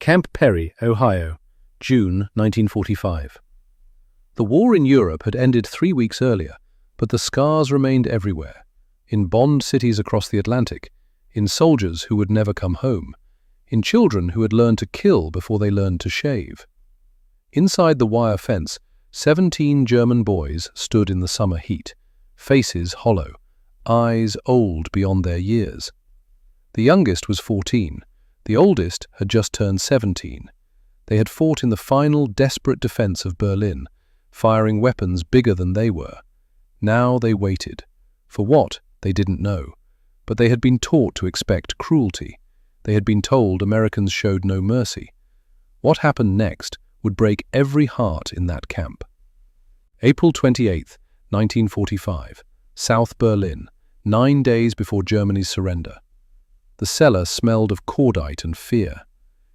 Camp Perry, Ohio, June 1945. The war in Europe had ended 3 weeks earlier, but the scars remained everywhere, in bond cities across the Atlantic, in soldiers who would never come home, in children who had learned to kill before they learned to shave. Inside the wire fence, 17 German boys stood in the summer heat, faces hollow, eyes old beyond their years. The youngest was 14. The oldest had just turned 17. They had fought in the final desperate defense of Berlin, firing weapons bigger than they were. Now they waited. For what, they didn't know. But they had been taught to expect cruelty. They had been told Americans showed no mercy. What happened next would break every heart in that camp. April 28, 1945, South Berlin, 9 days before Germany's surrender. The cellar smelled of cordite and fear.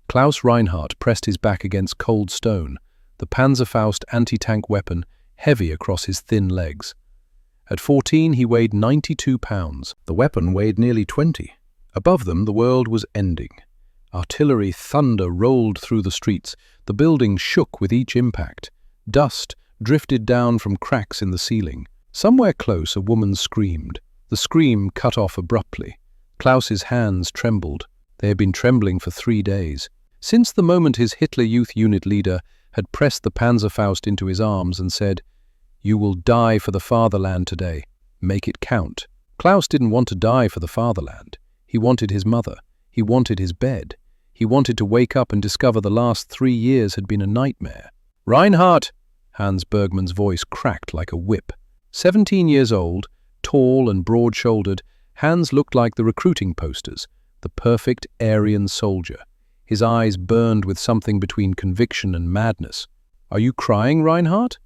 Klaus Reinhardt pressed his back against cold stone, the Panzerfaust anti-tank weapon heavy across his thin legs. At 14, he weighed 92 pounds. The weapon weighed nearly 20. Above them, the world was ending. Artillery thunder rolled through the streets. The building shook with each impact. Dust drifted down from cracks in the ceiling. Somewhere close, a woman screamed. The scream cut off abruptly. Klaus's hands trembled. They had been trembling for 3 days. Since the moment his Hitler Youth Unit leader had pressed the Panzerfaust into his arms and said, "You will die for the fatherland today. Make it count." Klaus didn't want to die for the fatherland. He wanted his mother. He wanted his bed. He wanted to wake up and discover the last 3 years had been a nightmare. "Reinhardt!" Hans Bergmann's voice cracked like a whip. 17 years old, tall and broad-shouldered, Hans looked like the recruiting posters, the perfect Aryan soldier. His eyes burned with something between conviction and madness. "Are you crying, Reinhardt?"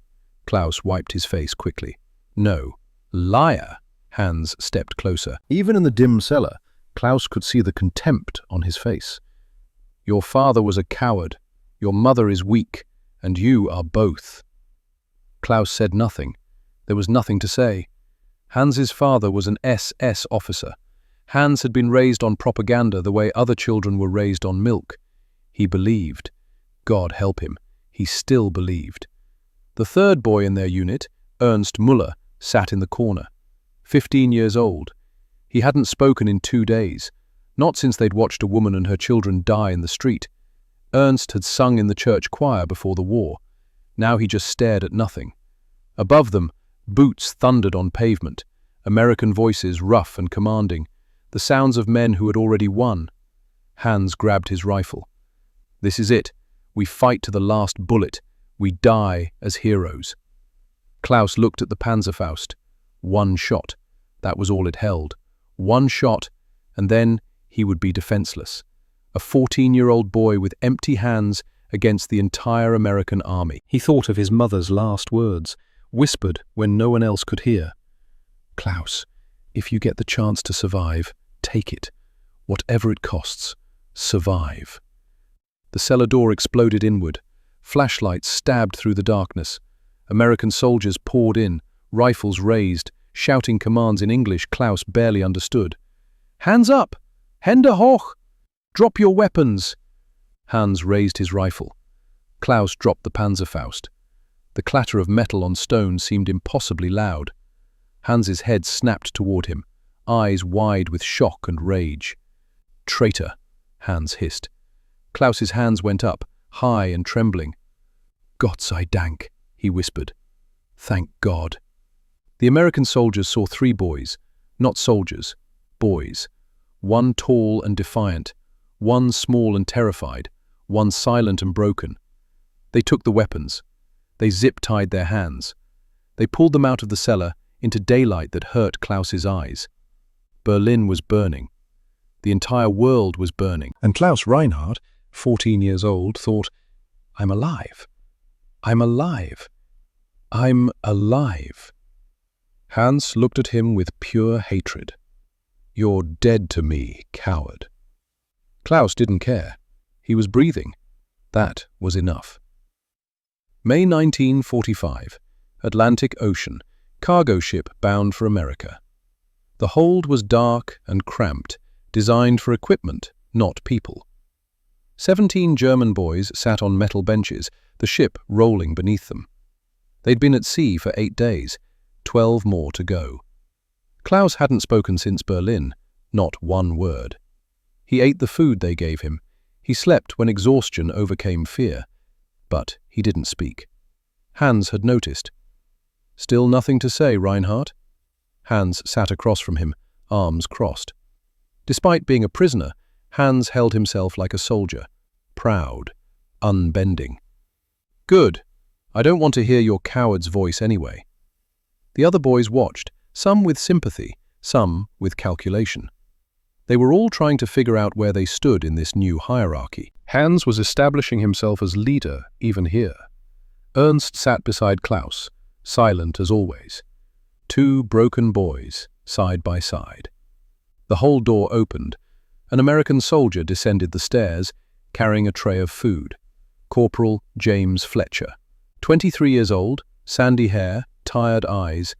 Klaus wiped his face quickly. "No." "Liar!" Hans stepped closer. Even in the dim cellar, Klaus could see the contempt on his face. "Your father was a coward, your mother is weak, and you are both." Klaus said nothing. There was nothing to say. Hans's father was an SS officer. Hans had been raised on propaganda the way other children were raised on milk. He believed. God help him, he still believed. The third boy in their unit, Ernst Müller, sat in the corner. 15 years old. He hadn't spoken in 2 days, not since they'd watched a woman and her children die in the street. Ernst had sung in the church choir before the war. Now he just stared at nothing. Above them, boots thundered on pavement, American voices rough and commanding, the sounds of men who had already won. Hans grabbed his rifle. "This is it. We fight to the last bullet. We die as heroes." Klaus looked at the Panzerfaust. 1 shot. That was all it held. 1 shot, and then he would be defenseless. A 14-year-old boy with empty hands against the entire American army. He thought of his mother's last words, whispered when no one else could hear. "Klaus, if you get the chance to survive, take it. Whatever it costs, survive." The cellar door exploded inward. Flashlights stabbed through the darkness. American soldiers poured in, rifles raised, shouting commands in English Klaus barely understood. "Hands up! Hände hoch! Drop your weapons!" Hans raised his rifle. Klaus dropped the Panzerfaust. The clatter of metal on stone seemed impossibly loud. Hans's head snapped toward him, eyes wide with shock and rage. "Traitor," Hans hissed. Klaus's hands went up, high and trembling. "Gott sei Dank," he whispered. "Thank God." The American soldiers saw 3 boys, not soldiers, boys. 1 tall and defiant, 1 small and terrified, 1 silent and broken. They took the weapons. They zip-tied their hands. They pulled them out of the cellar into daylight that hurt Klaus's eyes. Berlin was burning. The entire world was burning. And Klaus Reinhardt, 14 years old, thought, "I'm alive. I'm alive. I'm alive." Hans looked at him with pure hatred. "You're dead to me, coward." Klaus didn't care. He was breathing. That was enough. May 1945, Atlantic Ocean, cargo ship bound for America. The hold was dark and cramped, designed for equipment, not people. 17 German boys sat on metal benches, the ship rolling beneath them. They'd been at sea for 8 days, 12 more to go. Klaus hadn't spoken since Berlin, not one word. He ate the food they gave him. He slept when exhaustion overcame fear. But he didn't speak. Hans had noticed. "Still nothing to say, Reinhardt?" Hans sat across from him, arms crossed. Despite being a prisoner, Hans held himself like a soldier, proud, unbending. "Good. I don't want to hear your coward's voice anyway." The other boys watched, some with sympathy, some with calculation. They were all trying to figure out where they stood in this new hierarchy. Hans was establishing himself as leader, even here. Ernst sat beside Klaus, silent as always. 2 broken boys, side by side. The whole door opened. An American soldier descended the stairs, carrying a tray of food. Corporal James Fletcher. 23 years old, sandy hair, tired eyes.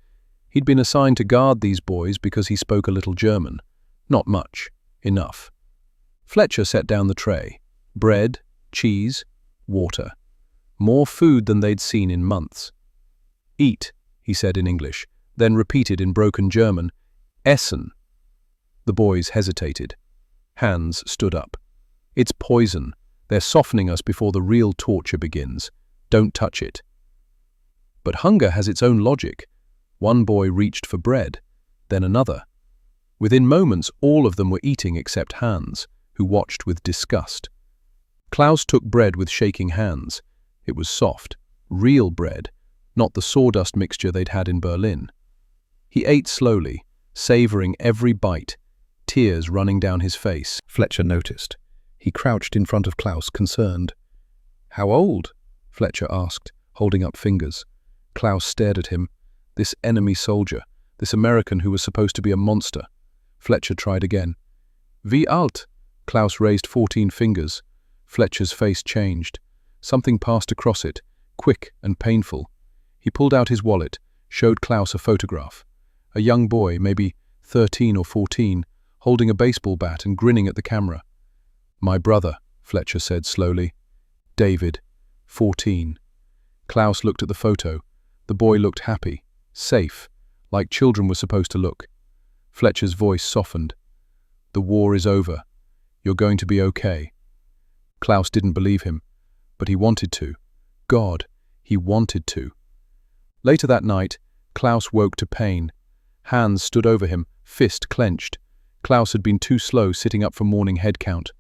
He'd been assigned to guard these boys because he spoke a little German. Not much. Enough. Fletcher set down the tray. Bread, cheese, water. More food than they'd seen in months. "Eat," he said in English, then repeated in broken German, "Essen." The boys hesitated. Hans stood up. "It's poison. They're softening us before the real torture begins. Don't touch it." But hunger has its own logic. One boy reached for bread, then another. Within moments, all of them were eating except Hans, who watched with disgust. Klaus took bread with shaking hands. It was soft, real bread, not the sawdust mixture they'd had in Berlin. He ate slowly, savoring every bite, tears running down his face. Fletcher noticed. He crouched in front of Klaus, concerned. "How old?" Fletcher asked, holding up fingers. Klaus stared at him. This enemy soldier, this American who was supposed to be a monster. Fletcher tried again. "Wie alt?" Klaus raised 14 fingers. Fletcher's face changed. Something passed across it, quick and painful. He pulled out his wallet, showed Klaus a photograph. A young boy, maybe 13 or 14, holding a baseball bat and grinning at the camera. "My brother," Fletcher said slowly. "David, 14. Klaus looked at the photo. The boy looked happy, safe, like children were supposed to look. Fletcher's voice softened. "The war is over. You're going to be okay." Klaus didn't believe him, but he wanted to. God, he wanted to. Later that night, Klaus woke to pain. Hans stood over him, fist clenched. Klaus had been too slow sitting up for morning head count.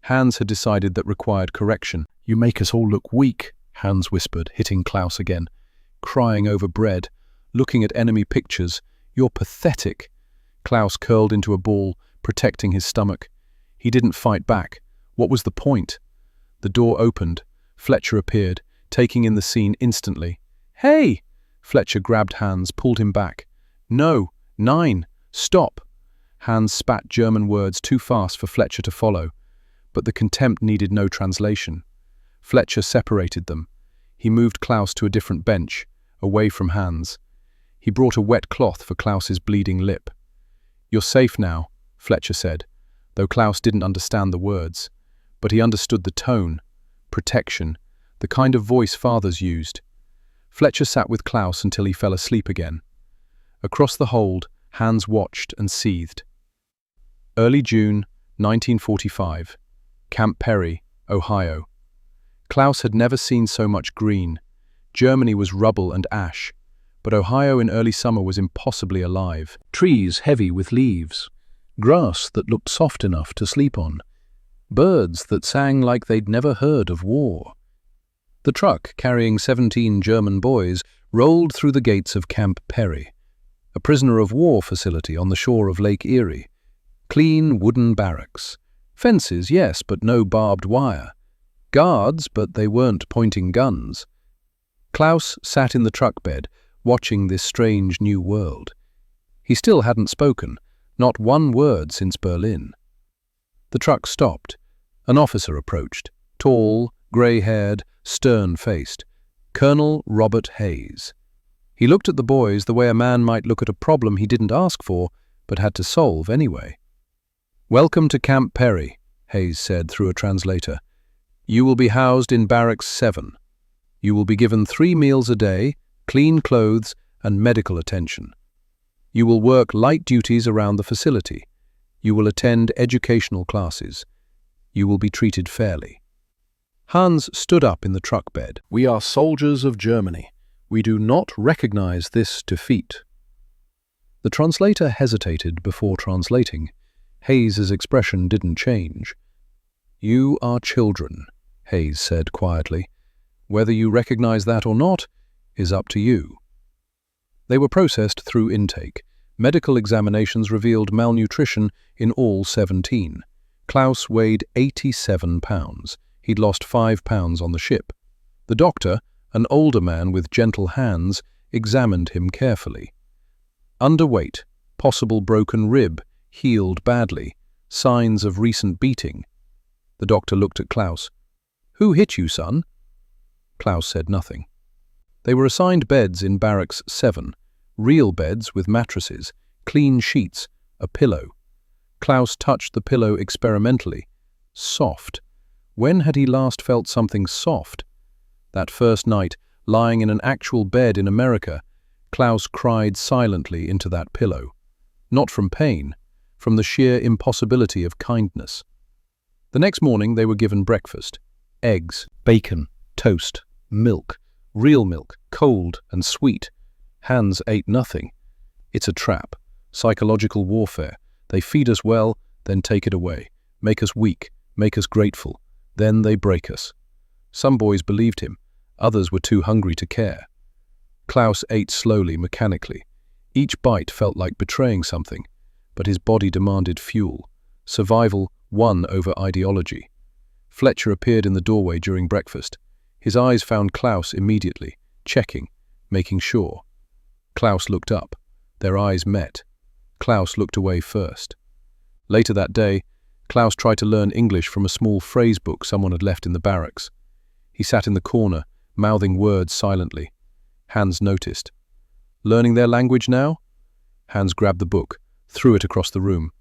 Hans had decided that required correction. "You make us all look weak," Hans whispered, hitting Klaus again. "Crying over bread, looking at enemy pictures. You're pathetic." Klaus curled into a ball, protecting his stomach. He didn't fight back. What was the point? The door opened. Fletcher appeared, taking in the scene instantly. "Hey!" Fletcher grabbed Hans, pulled him back. "No, 9, stop!" Hans spat German words too fast for Fletcher to follow, but the contempt needed no translation. Fletcher separated them. He moved Klaus to a different bench, away from Hans. He brought a wet cloth for Klaus's bleeding lip. "You're safe now," Fletcher said, though Klaus didn't understand the words. But he understood the tone, protection, the kind of voice fathers used. Fletcher sat with Klaus until he fell asleep again. Across the hold, Hans watched and seethed. Early June, 1945. Camp Perry, Ohio. Klaus had never seen so much green. Germany was rubble and ash, but Ohio in early summer was impossibly alive. Trees heavy with leaves, grass that looked soft enough to sleep on, birds that sang like they'd never heard of war. The truck carrying 17 German boys rolled through the gates of Camp Perry, a prisoner of war facility on the shore of Lake Erie. Clean wooden barracks. Fences, yes, but no barbed wire. Guards, but they weren't pointing guns. Klaus sat in the truck bed, watching this strange new world. He still hadn't spoken, not one word since Berlin. The truck stopped. An officer approached, tall, grey-haired, stern-faced. Colonel Robert Hayes. He looked at the boys the way a man might look at a problem he didn't ask for, but had to solve anyway. "Welcome to Camp Perry," Hayes said through a translator. You will be housed in Barracks 7. You will be given 3 meals a day, clean clothes, and medical attention. You will work light duties around the facility. You will attend educational classes. You will be treated fairly. Hans stood up in the truck bed. We are soldiers of Germany. We do not recognize this defeat. The translator hesitated before translating. Hayes's expression didn't change. You are children, Hayes said quietly. Whether you recognize that or not is up to you. They were processed through intake. Medical examinations revealed malnutrition in all 17. Klaus weighed 87 pounds. He'd lost 5 pounds on the ship. The doctor, an older man with gentle hands, examined him carefully. Underweight, possible broken rib, healed badly, signs of recent beating. The doctor looked at Klaus. Who hit you, son? Klaus said nothing. They were assigned beds in Barracks 7, real beds with mattresses, clean sheets, a pillow. Klaus touched the pillow experimentally. Soft. When had he last felt something soft? That first night, lying in an actual bed in America, Klaus cried silently into that pillow. Not from pain, from the sheer impossibility of kindness. The next morning they were given breakfast. Eggs, bacon, toast, milk, real milk, cold and sweet. Hans ate nothing. It's a trap, psychological warfare. They feed us well, then take it away, make us weak, make us grateful. Then they break us. Some boys believed him, others were too hungry to care. Klaus ate slowly, mechanically. Each bite felt like betraying something, but his body demanded fuel. Survival won over ideology. Fletcher appeared in the doorway during breakfast. His eyes found Klaus immediately, checking, making sure. Klaus looked up. Their eyes met. Klaus looked away first. Later that day, Klaus tried to learn English from a small phrase book someone had left in the barracks. He sat in the corner, mouthing words silently. Hans noticed. Learning their language now? Hans grabbed the book, threw it across the room.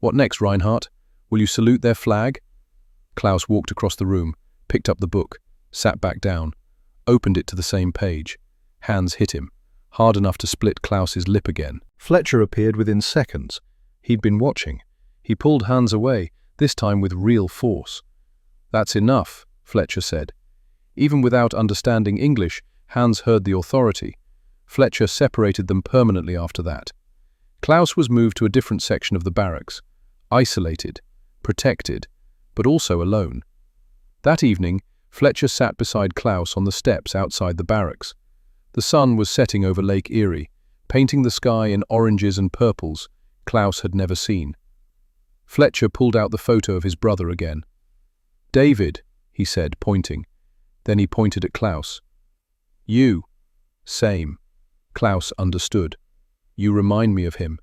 What next, Reinhardt? Will you salute their flag? Klaus walked across the room, picked up the book, sat back down, opened it to the same page. Hans hit him, hard enough to split Klaus's lip again. Fletcher appeared within seconds. He'd been watching. He pulled Hans away, this time with real force. That's enough, Fletcher said. Even without understanding English, Hans heard the authority. Fletcher separated them permanently after that. Klaus was moved to a different section of the barracks, isolated, protected, but also alone. That evening, Fletcher sat beside Klaus on the steps outside the barracks. The sun was setting over Lake Erie, painting the sky in oranges and purples Klaus had never seen. Fletcher pulled out the photo of his brother again. David, he said, pointing. Then he pointed at Klaus. You. Same. Klaus understood. You remind me of him.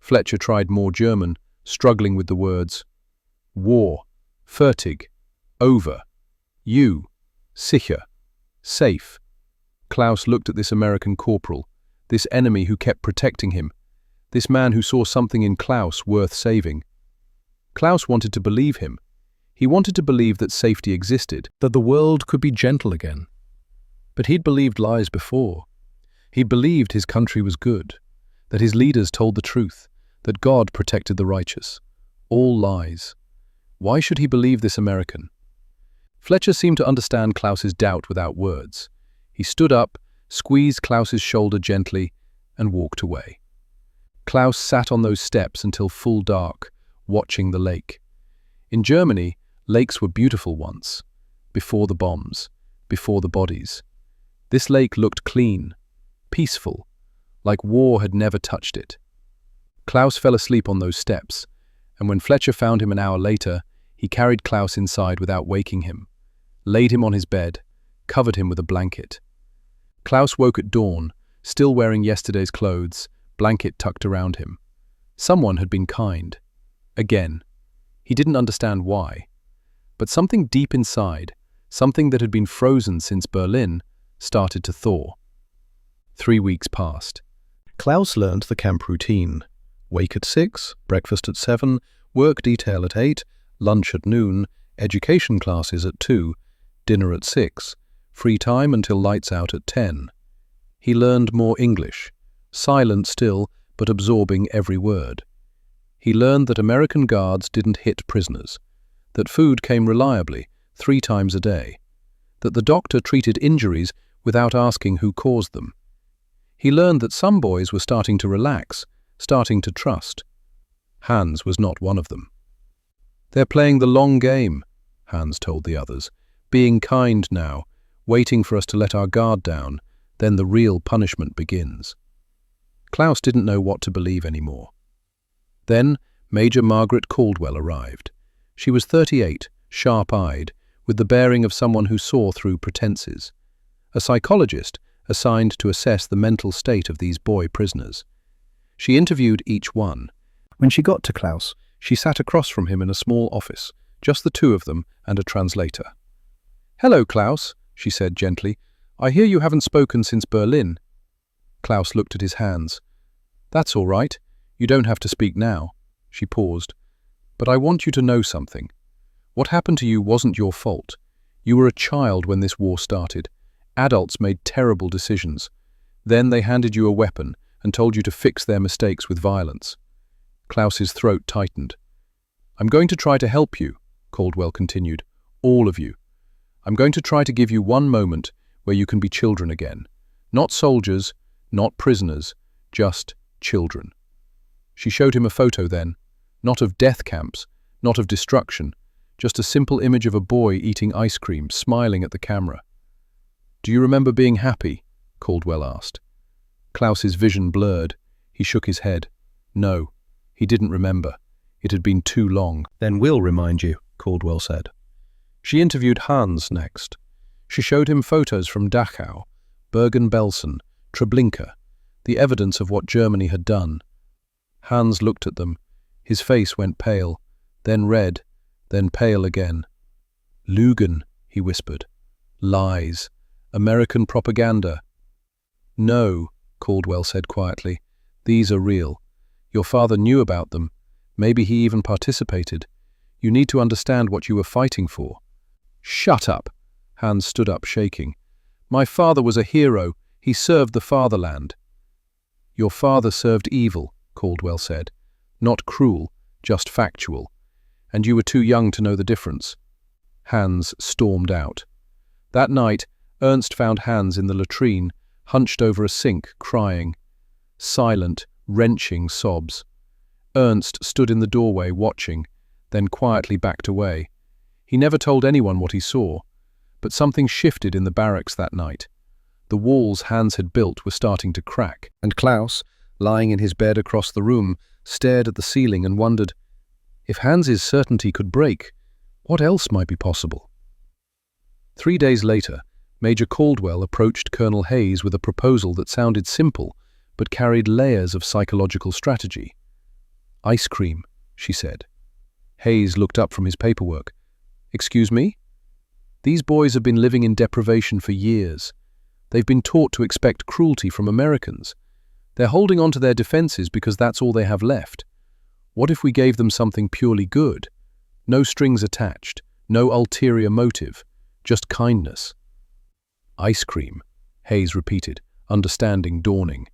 Fletcher tried more German, struggling with the words. War. Fertig. Over. You. Sicher. Safe. Klaus looked at this American corporal, this enemy who kept protecting him, this man who saw something in Klaus worth saving. Klaus wanted to believe him. He wanted to believe that safety existed, that the world could be gentle again. But he'd believed lies before. He'd believed his country was good, that his leaders told the truth, that God protected the righteous. All lies. Why should he believe this American? Fletcher seemed to understand Klaus's doubt without words. He stood up, squeezed Klaus's shoulder gently, and walked away. Klaus sat on those steps until full dark, watching the lake. In Germany, lakes were beautiful once, before the bombs, before the bodies. This lake looked clean, peaceful, like war had never touched it. Klaus fell asleep on those steps, and when Fletcher found him an hour later, he carried Klaus inside without waking him, laid him on his bed, covered him with a blanket. Klaus woke at dawn, still wearing yesterday's clothes, blanket tucked around him. Someone had been kind. Again. He didn't understand why. But something deep inside, something that had been frozen since Berlin, started to thaw. 3 weeks passed. Klaus learned the camp routine. Wake at 6, breakfast at 7, work detail at 8, lunch at noon, education classes at 2, dinner at 6, free time until lights out at 10. He learned more English, silent still, but absorbing every word. He learned that American guards didn't hit prisoners, that food came reliably 3 times a day, that the doctor treated injuries without asking who caused them. He learned that some boys were starting to relax, starting to trust. Hans was not one of them. "They're playing the long game," Hans told the others, "being kind now, waiting for us to let our guard down, then the real punishment begins." Klaus didn't know what to believe anymore. Then Major Margaret Caldwell arrived. She was 38, sharp-eyed, with the bearing of someone who saw through pretenses. A psychologist assigned to assess the mental state of these boy prisoners. She interviewed each one. When she got to Klaus, she sat across from him in a small office, just the 2 of them and a translator. "Hello, Klaus," she said gently. "I hear you haven't spoken since Berlin." Klaus looked at his hands. "That's all right. You don't have to speak now." She paused. "But I want you to know something. What happened to you wasn't your fault. You were a child when this war started. Adults made terrible decisions. Then they handed you a weapon and told you to fix their mistakes with violence." Klaus's throat tightened. "I'm going to try to help you," Caldwell continued. "All of you. I'm going to try to give you one moment where you can be children again. Not soldiers, not prisoners, just children." She showed him a photo then, not of death camps, not of destruction, just a simple image of a boy eating ice cream, smiling at the camera. "Do you remember being happy?" Caldwell asked. Klaus's vision blurred. He shook his head. No, he didn't remember. It had been too long. "Then we'll remind you," Caldwell said. She interviewed Hans next. She showed him photos from Dachau, Bergen-Belsen, Treblinka, the evidence of what Germany had done. Hans looked at them. His face went pale, then red, then pale again. "Lügen," he whispered. "Lies. American propaganda." "No," Caldwell said quietly. "These are real. Your father knew about them. Maybe he even participated. You need to understand what you were fighting for." "Shut up!" Hans stood up, shaking. "My father was a hero. He served the fatherland." "Your father served evil," Caldwell said. "Not cruel, just factual. And you were too young to know the difference." Hans stormed out. That night, Ernst found Hans in the latrine, hunched over a sink, crying. Silent, wrenching sobs. Ernst stood in the doorway watching, then quietly backed away. He never told anyone what he saw, but something shifted in the barracks that night. The walls Hans had built were starting to crack, and Klaus, lying in his bed across the room, stared at the ceiling and wondered, if Hans's certainty could break, what else might be possible? 3 days later, Major Caldwell approached Colonel Hayes with a proposal that sounded simple, but carried layers of psychological strategy. "Ice cream," she said. Hayes looked up from his paperwork. "Excuse me? These boys have been living in deprivation for years. They've been taught to expect cruelty from Americans. They're holding on to their defenses because that's all they have left. What if we gave them something purely good? No strings attached, no ulterior motive, just kindness." "Ice cream," Hayes repeated, understanding dawning.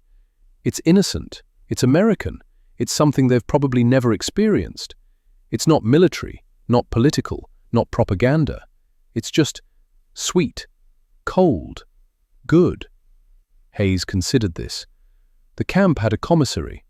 "It's innocent. It's American. It's something they've probably never experienced. It's not military, not political, not propaganda. It's just sweet, cold, good." Hayes considered this. The camp had a commissary.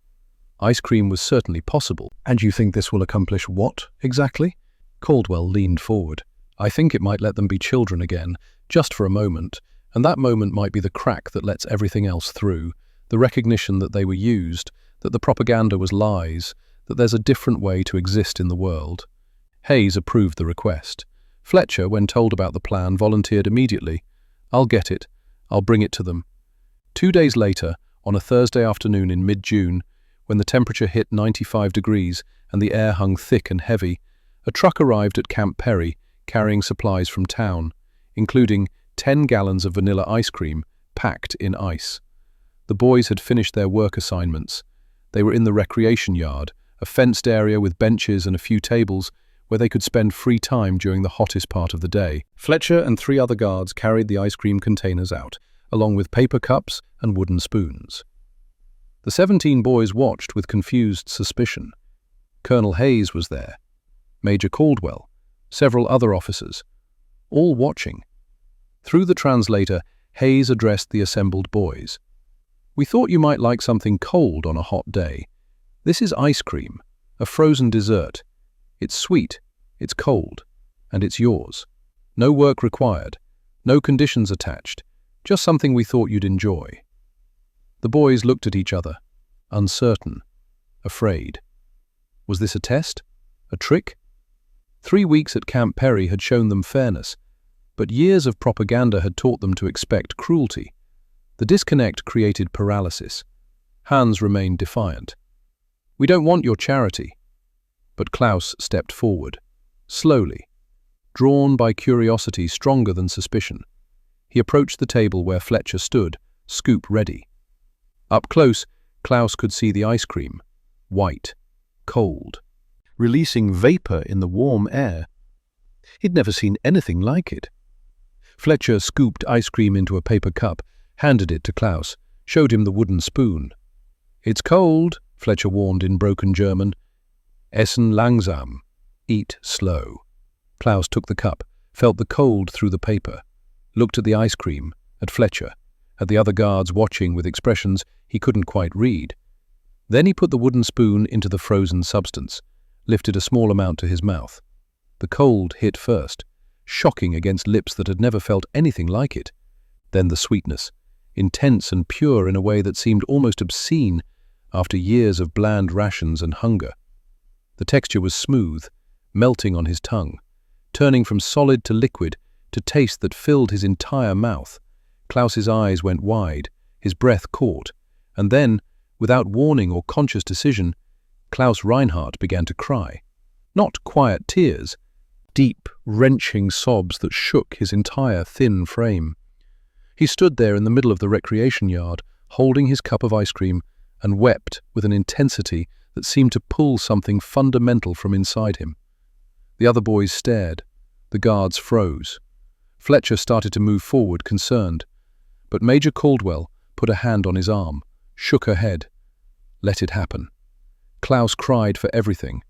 Ice cream was certainly possible. "And you think this will accomplish what, exactly?" Caldwell leaned forward. "I think it might let them be children again, just for a moment, and that moment might be the crack that lets everything else through, the recognition that they were used, that the propaganda was lies, that there's a different way to exist in the world." Hayes approved the request. Fletcher, when told about the plan, volunteered immediately. "I'll get it. I'll bring it to them." 2 days later, on a Thursday afternoon in mid-June, when the temperature hit 95 degrees and the air hung thick and heavy, a truck arrived at Camp Perry carrying supplies from town, including 10 gallons of vanilla ice cream packed in ice. The boys had finished their work assignments. They were in the recreation yard, a fenced area with benches and a few tables, where they could spend free time during the hottest part of the day. Fletcher and 3 other guards carried the ice cream containers out, along with paper cups and wooden spoons. The 17 boys watched with confused suspicion. Colonel Hayes was there, Major Caldwell, several other officers, all watching. Through the translator, Hayes addressed the assembled boys. "We thought you might like something cold on a hot day. This is ice cream, a frozen dessert. It's sweet, it's cold, and it's yours. No work required, no conditions attached, just something we thought you'd enjoy." The boys looked at each other, uncertain, afraid. Was this a test? A trick? 3 weeks at Camp Perry had shown them fairness, but years of propaganda had taught them to expect cruelty. The disconnect created paralysis. Hans remained defiant. "We don't want your charity." But Klaus stepped forward, slowly, drawn by curiosity stronger than suspicion. He approached the table where Fletcher stood, scoop ready. Up close, Klaus could see the ice cream, white, cold, releasing vapor in the warm air. He'd never seen anything like it. Fletcher scooped ice cream into a paper cup, handed it to Klaus, showed him the wooden spoon. "It's cold," Fletcher warned in broken German. "Essen langsam." Eat slow. Klaus took the cup, felt the cold through the paper, looked at the ice cream, at Fletcher, at the other guards watching with expressions he couldn't quite read. Then he put the wooden spoon into the frozen substance, lifted a small amount to his mouth. The cold hit first, shocking against lips that had never felt anything like it. Then the sweetness, intense and pure in a way that seemed almost obscene after years of bland rations and hunger. The texture was smooth, melting on his tongue, turning from solid to liquid to taste that filled his entire mouth. Klaus's eyes went wide, his breath caught, and then, without warning or conscious decision, Klaus Reinhardt began to cry. Not quiet tears, deep, wrenching sobs that shook his entire thin frame. He stood there in the middle of the recreation yard, holding his cup of ice cream, and wept with an intensity that seemed to pull something fundamental from inside him. The other boys stared. The guards froze. Fletcher started to move forward, concerned. But Major Caldwell put a hand on his arm, shook her head. Let it happen. Klaus cried for everything,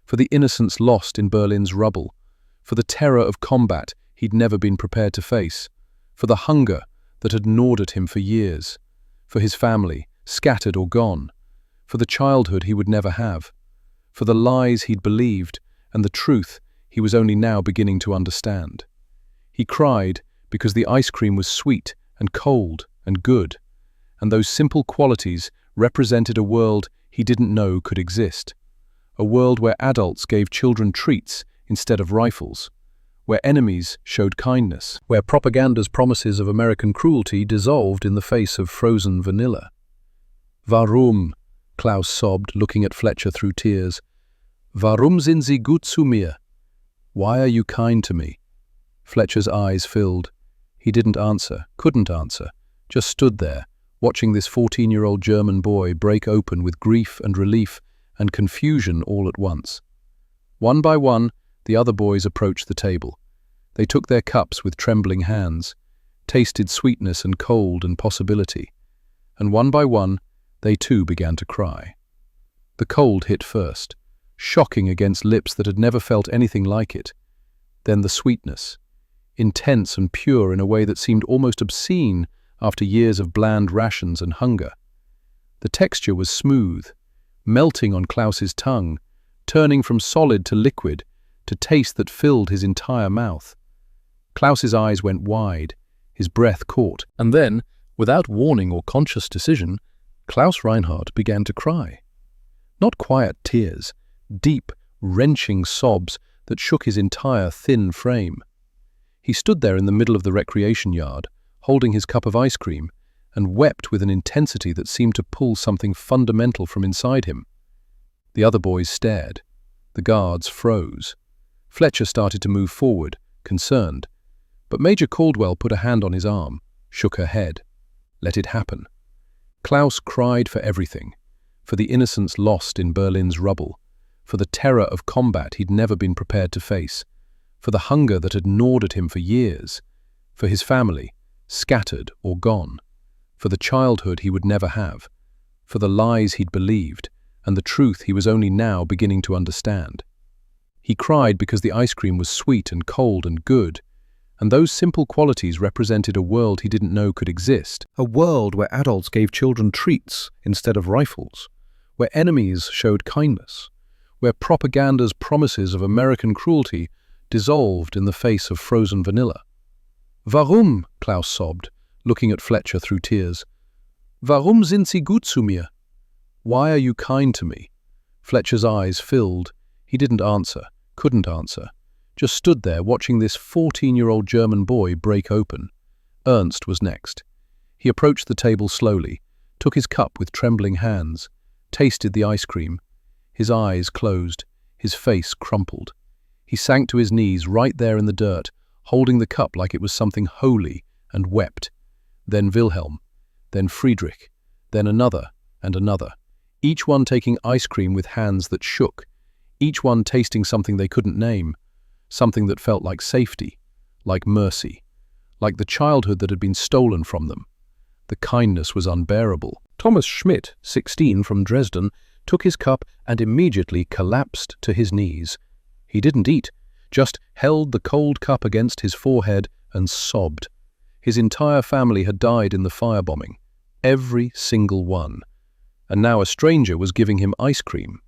for the innocence lost in Berlin's rubble, for the terror of combat he'd never been prepared to face, for the hunger that had gnawed at him for years, for his family, scattered or gone, for the childhood he would never have, for the lies he'd believed and the truth he was only now beginning to understand. He cried because the ice cream was sweet and cold and good, and those simple qualities represented a world he didn't know could exist, a world where adults gave children treats instead of rifles, where enemies showed kindness, where propaganda's promises of American cruelty dissolved in the face of frozen vanilla. "Warum?" Klaus sobbed, looking at Fletcher through tears. "Warum sind Sie gut zu mir?" Why are you kind to me? Fletcher's eyes filled. He didn't answer, couldn't answer, just stood there, watching this 14-year-old German boy break open with grief and relief and confusion all at once. One by one, the other boys approached the table. They took their cups with trembling hands, tasted sweetness and cold and possibility, and one by one, they too began to cry. The cold hit first, shocking against lips that had never felt anything like it. Then the sweetness, intense and pure in a way that seemed almost obscene after years of bland rations and hunger. The texture was smooth, melting on Klaus's tongue, turning from solid to liquid, to taste that filled his entire mouth. Klaus's eyes went wide, his breath caught, and then, without warning or conscious decision, Klaus Reinhardt began to cry. Not quiet tears, deep, wrenching sobs that shook his entire thin frame. He stood there in the middle of the recreation yard, holding his cup of ice cream, and wept with an intensity that seemed to pull something fundamental from inside him. The other boys stared. The guards froze. Fletcher started to move forward, concerned, but Major Caldwell put a hand on his arm, shook her head. Let it happen. Klaus cried for everything, for the innocence lost in Berlin's rubble, for the terror of combat he'd never been prepared to face, for the hunger that had gnawed at him for years, for his family, scattered or gone, for the childhood he would never have, for the lies he'd believed and the truth he was only now beginning to understand. He cried because the ice cream was sweet and cold and good, and those simple qualities represented a world he didn't know could exist. A world where adults gave children treats instead of rifles, where enemies showed kindness, where propaganda's promises of American cruelty dissolved in the face of frozen vanilla. Warum? Klaus sobbed, looking at Fletcher through tears. Warum sind Sie gut zu mir? Why are you kind to me? Fletcher's eyes filled. He didn't answer, couldn't answer, just stood there watching this 14-year-old German boy break open. Ernst was next. He approached the table slowly, took his cup with trembling hands, tasted the ice cream. His eyes closed, his face crumpled. He sank to his knees right there in the dirt, holding the cup like it was something holy, and wept. Then Wilhelm, then Friedrich, then another and another, each one taking ice cream with hands that shook, each one tasting something they couldn't name, something that felt like safety, like mercy, like the childhood that had been stolen from them. The kindness was unbearable. Thomas Schmidt, 16, from Dresden, took his cup and immediately collapsed to his knees. He didn't eat, just held the cold cup against his forehead and sobbed. His entire family had died in the firebombing, every single one. And now a stranger was giving him ice cream.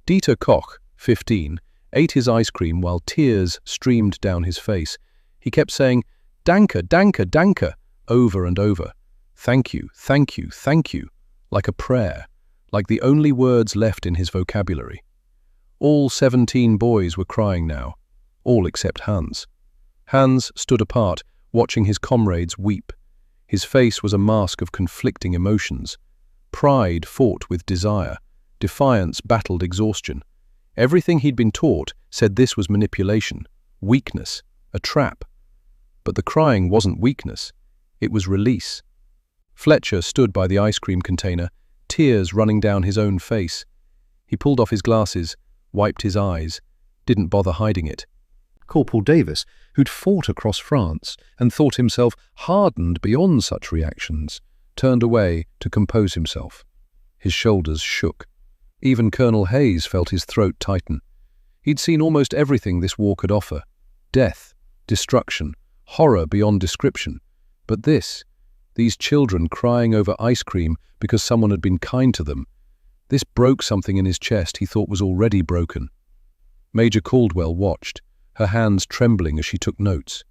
Dieter Koch, 15, ate his ice cream while tears streamed down his face. He kept saying, "Danke, danke, danke," over and over. Thank you, thank you, thank you, like a prayer, like the only words left in his vocabulary. All 17 boys were crying now, all except Hans. Hans stood apart, watching his comrades weep. His face was a mask of conflicting emotions. Pride fought with desire. Defiance battled exhaustion. Everything he'd been taught said this was manipulation, weakness, a trap. But the crying wasn't weakness. It was release. Fletcher stood by the ice cream container, tears running down his own face. He pulled off his glasses, wiped his eyes, didn't bother hiding it. Corporal Davis, who'd fought across France and thought himself hardened beyond such reactions, turned away to compose himself. His shoulders shook. Even Colonel Hayes felt his throat tighten. He'd seen almost everything this war could offer. Death, destruction, horror beyond description. But these children crying over ice cream because someone had been kind to them, this broke something in his chest he thought was already broken. Major Caldwell watched, her hands trembling as she took notes.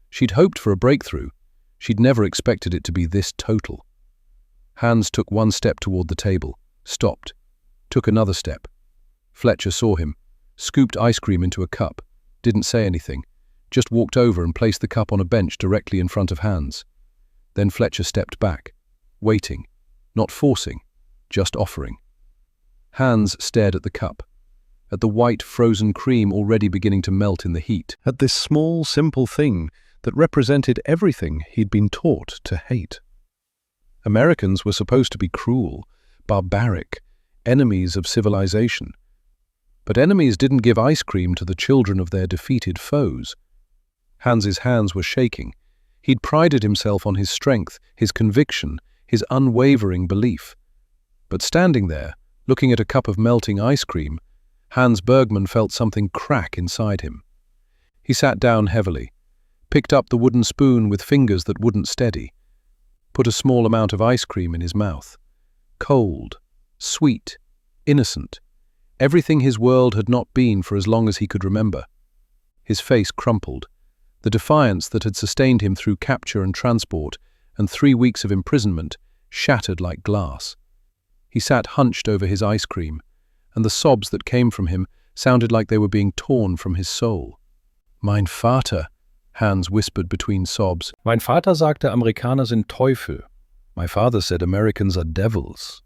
She'd hoped for a breakthrough. She'd never expected it to be this total. Hans took one step toward the table, stopped, took another step. Fletcher saw him, scooped ice cream into a cup, didn't say anything, just walked over and placed the cup on a bench directly in front of Hans. Then Fletcher stepped back, waiting, not forcing, just offering. Hans stared at the cup, at the white frozen cream already beginning to melt in the heat, at this small, simple thing that represented everything he'd been taught to hate. Americans were supposed to be cruel, barbaric, enemies of civilization. But enemies didn't give ice cream to the children of their defeated foes. Hans's hands were shaking. He'd prided himself on his strength, his conviction, his unwavering belief. But standing there, looking at a cup of melting ice cream, Hans Bergmann felt something crack inside him. He sat down heavily, picked up the wooden spoon with fingers that wouldn't steady, put a small amount of ice cream in his mouth. Cold, sweet, innocent, everything his world had not been for as long as he could remember. His face crumpled. The defiance that had sustained him through capture and transport and 3 weeks of imprisonment shattered like glass. He sat hunched over his ice cream, and the sobs that came from him sounded like they were being torn from his soul. Mein Vater, Hans whispered between sobs. Mein Vater sagte, Amerikaner sind Teufel. My father said Americans are devils.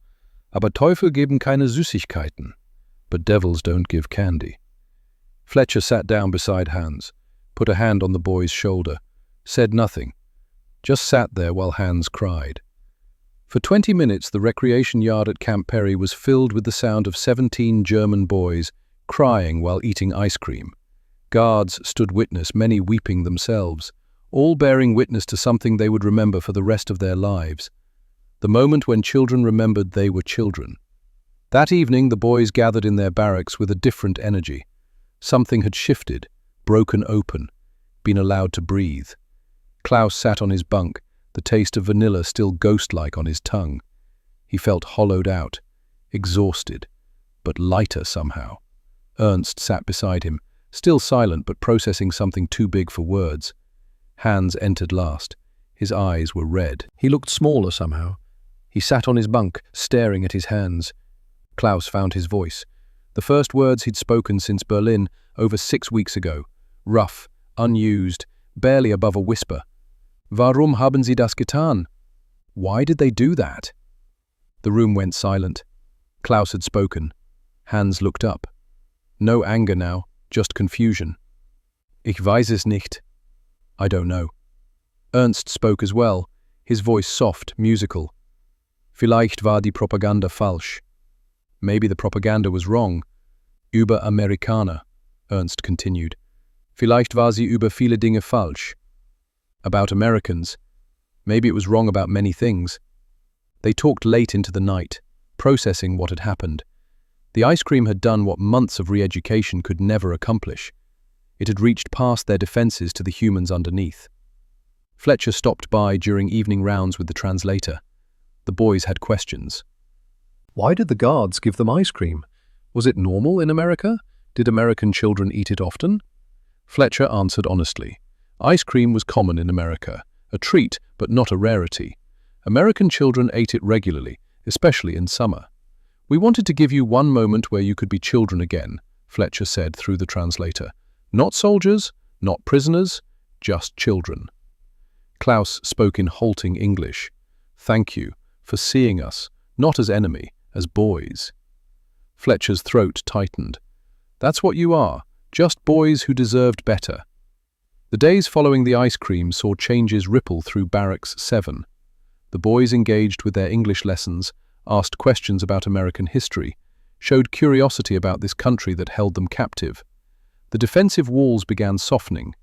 Aber Teufel geben keine Süßigkeiten. But devils don't give candy. Fletcher sat down beside Hans, put a hand on the boy's shoulder, said nothing, just sat there while Hans cried. For 20 minutes the recreation yard at Camp Perry was filled with the sound of 17 German boys crying while eating ice cream. Guards stood witness, many weeping themselves, all bearing witness to something they would remember for the rest of their lives. The moment when children remembered they were children. That evening, the boys gathered in their barracks with a different energy. Something had shifted, broken open, been allowed to breathe. Klaus sat on his bunk, the taste of vanilla still ghost-like on his tongue. He felt hollowed out, exhausted, but lighter somehow. Ernst sat beside him, still silent but processing something too big for words. Hans entered last. His eyes were red. He looked smaller somehow. He sat on his bunk, staring at his hands. Klaus found his voice. The first words he'd spoken since Berlin, over 6 weeks ago. Rough, unused, barely above a whisper. Warum haben Sie das getan? Why did they do that? The room went silent. Klaus had spoken. Hans looked up. No anger now, just confusion. Ich weiß es nicht. I don't know. Ernst spoke as well, his voice soft, musical. Vielleicht war die Propaganda falsch. Maybe the propaganda was wrong. Über Amerikaner, Ernst continued. Vielleicht war sie über viele Dinge falsch. About Americans. Maybe it was wrong about many things. They talked late into the night, processing what had happened. The ice cream had done what months of re-education could never accomplish. It had reached past their defenses to the humans underneath. Fletcher stopped by during evening rounds with the translator. The boys had questions. Why did the guards give them ice cream? Was it normal in America? Did American children eat it often? Fletcher answered honestly. Ice cream was common in America, a treat but not a rarity. American children ate it regularly, especially in summer. We wanted to give you one moment where you could be children again, Fletcher said through the translator. Not soldiers, not prisoners, just children. Klaus spoke in halting English. Thank you for seeing us, not as enemy, as boys. Fletcher's throat tightened. That's what you are, just boys who deserved better. The days following the ice cream saw changes ripple through Barracks 7. The boys engaged with their English lessons, asked questions about American history, showed curiosity about this country that held them captive. The defensive walls began softening.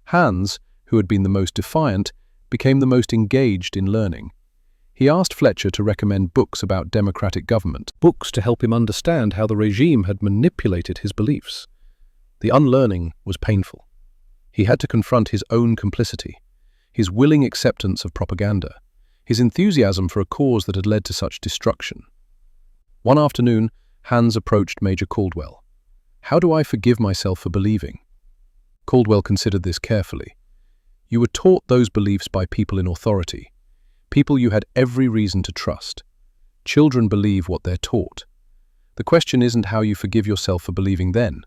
Hans, who had been the most defiant, became the most engaged in learning. He asked Fletcher to recommend books about democratic government, books to help him understand how the regime had manipulated his beliefs. The unlearning was painful. He had to confront his own complicity, his willing acceptance of propaganda, his enthusiasm for a cause that had led to such destruction. One afternoon, Hans approached Major Caldwell. How do I forgive myself for believing? Caldwell considered this carefully. You were taught those beliefs by people in authority, people you had every reason to trust. Children believe what they're taught. The question isn't how you forgive yourself for believing then.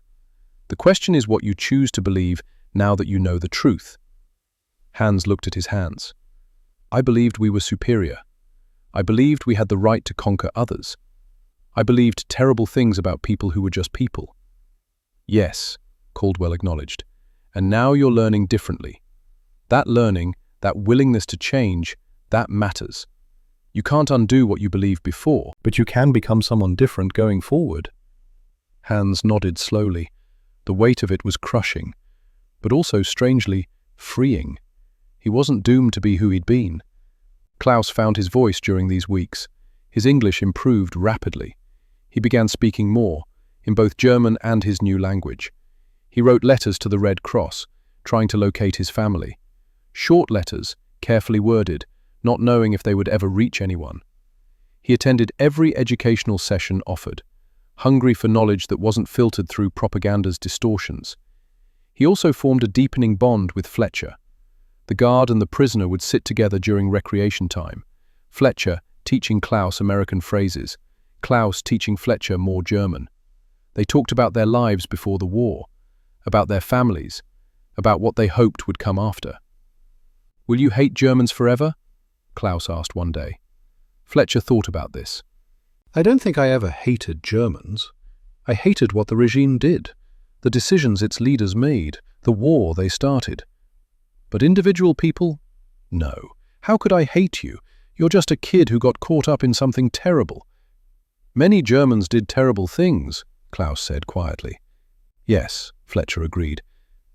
The question is what you choose to believe now that you know the truth. Hans looked at his hands. I believed we were superior. I believed we had the right to conquer others. I believed terrible things about people who were just people. Yes, Caldwell acknowledged. And now you're learning differently. That learning, that willingness to change, that matters. You can't undo what you believed before, but you can become someone different going forward. Hans nodded slowly. The weight of it was crushing, but also strangely freeing. He wasn't doomed to be who he'd been. Klaus found his voice during these weeks. His English improved rapidly. He began speaking more, in both German and his new language. He wrote letters to the Red Cross, trying to locate his family. Short letters, carefully worded, not knowing if they would ever reach anyone. He attended every educational session offered, hungry for knowledge that wasn't filtered through propaganda's distortions. He also formed a deepening bond with Fletcher. The guard and the prisoner would sit together during recreation time, Fletcher teaching Klaus American phrases, Klaus teaching Fletcher more German. They talked about their lives before the war, about their families, about what they hoped would come after. Will you hate Germans forever? Klaus asked one day. Fletcher thought about this. I don't think I ever hated Germans. I hated what the regime did, the decisions its leaders made, the war they started. But individual people? No. How could I hate you? You're just a kid who got caught up in something terrible. Many Germans did terrible things, Klaus said quietly. Yes, Fletcher agreed,